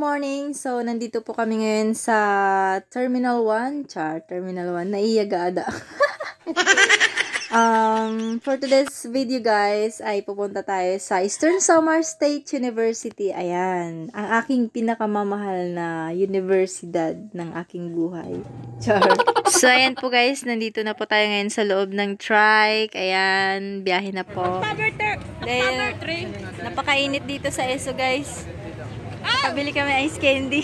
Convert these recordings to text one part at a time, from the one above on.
morning! So, nandito po kami ngayon sa Terminal 1. Terminal 1. Naiyaga-ada. For today's video guys, ay pupunta tayo sa Eastern Samar State University. Ayan. Ang aking pinakamamahal na universidad ng aking buhay. So, ayan po guys. Nandito na po tayo ngayon sa loob ng trike. Ayan. Biyahe na po. Dahil napakainit dito sa ESO guys. Nakabili kami ice candy.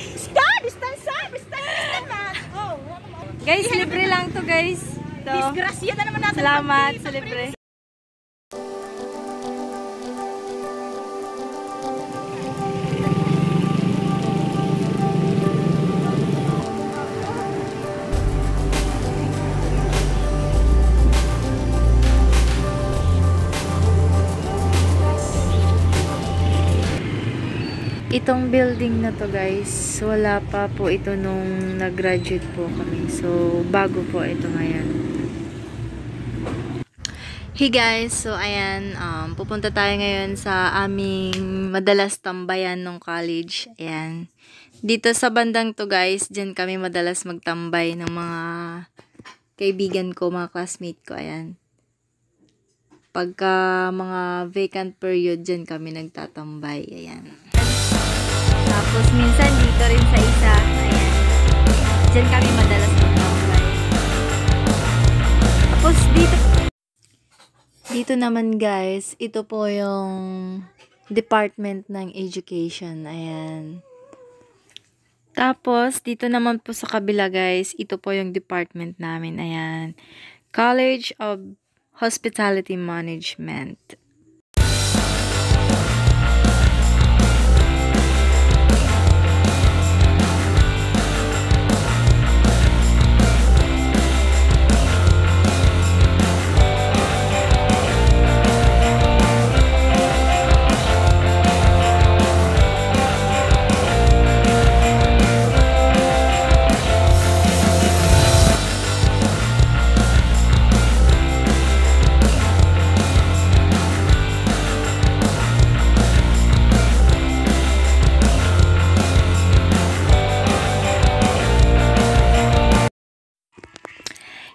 Guys, libre lang to guys. Disgrasya na naman natin. Salamat sa libre. Itong building na to guys, wala pa po ito nung nag-graduate po kami. So, bago po ito ngayon. Hey guys, so ayan, pupunta tayo ngayon sa aming madalas tambayan ng college. Ayan. Dito sa bandang to guys, dyan kami madalas magtambay ng mga kaibigan ko, mga classmate ko. Ayan. Pagka mga vacant period, dyan kami nagtatambay. Ayan. Tapos, minsan dito rin sa isa. Ayan. Diyan kami madalas magtambay. Tapos, dito naman guys, ito po yung department ng education. Ayan. Tapos, dito naman po sa kabila guys, ito po yung department namin. Ayan. College of Hospitality Management.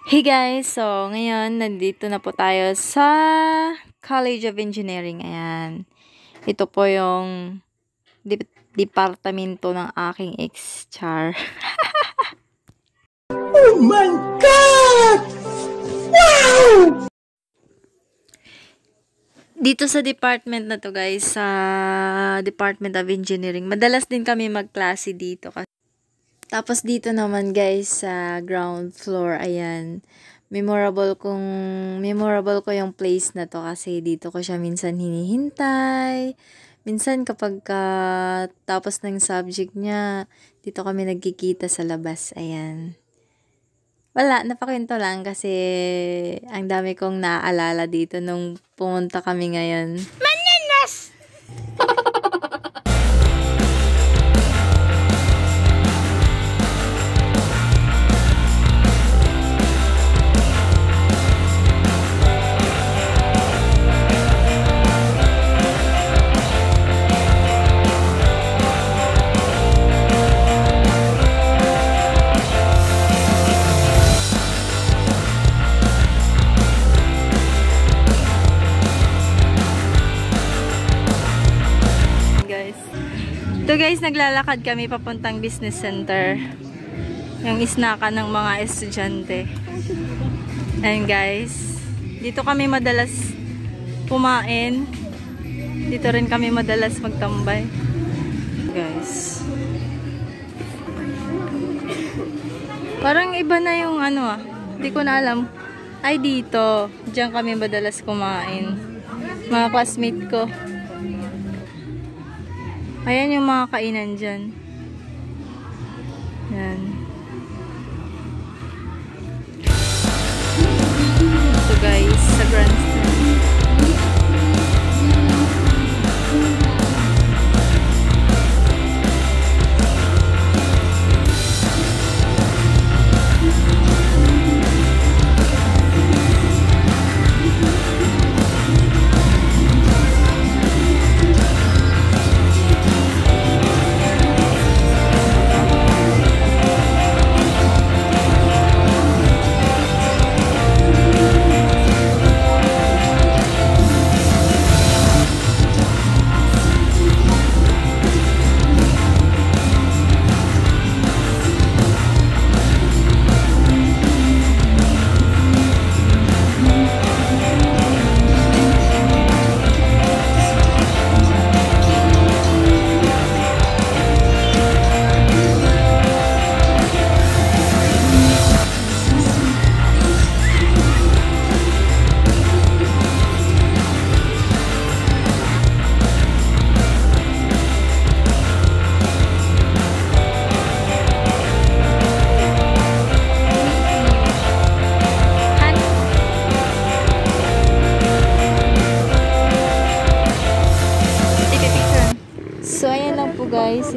Hey guys, so ngayon nandito na po tayo sa College of Engineering. Ayan. Ito po yung departamento ng aking ex-char. Oh my God! Wow! Dito sa department na to guys, sa Department of Engineering, madalas din kami magklase dito kasi. Tapos dito naman guys sa ground floor, ayan, memorable ko yung place na to kasi dito ko siya minsan hinihintay. Minsan kapag tapos ng subject niya, dito kami nagkikita sa labas, ayan. Wala, napakwento lang kasi ang dami kong naaalala dito nung pumunta kami ngayon. Mananas! Ito guys, naglalakad kami papuntang business center. Yung isnakan ng mga estudyante. And guys, dito kami madalas kumain. Dito rin kami madalas magtambay. Guys. Parang iba na yung hindi ko na alam. Ay dito, diyan kami madalas kumain. Mga classmate ko. Ayan yung mga kainan dyan. Yan. Ito guys, sa grandstand.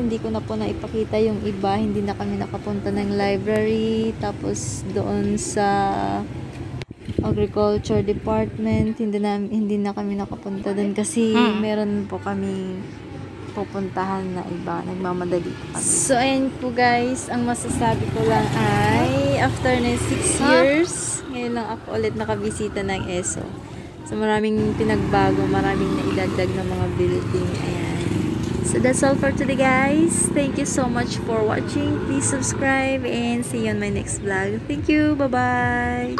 hindi ko na po naipakita yung iba. Hindi na kami nakapunta ng library. Tapos doon sa agriculture department, hindi na kami nakapunta doon kasi meron po kami pupuntahan na iba. Nagmamadali po kami. So, ayan po guys. Ang masasabi ko lang ay after na 6 years, ngayon lang ako ulit nakabisita ng ESO. So, maraming pinagbago, maraming naidagdag na mga building. Ayan. So, that's all for today, guys. Thank you so much for watching. Please subscribe and see you on my next vlog. Thank you. Bye-bye.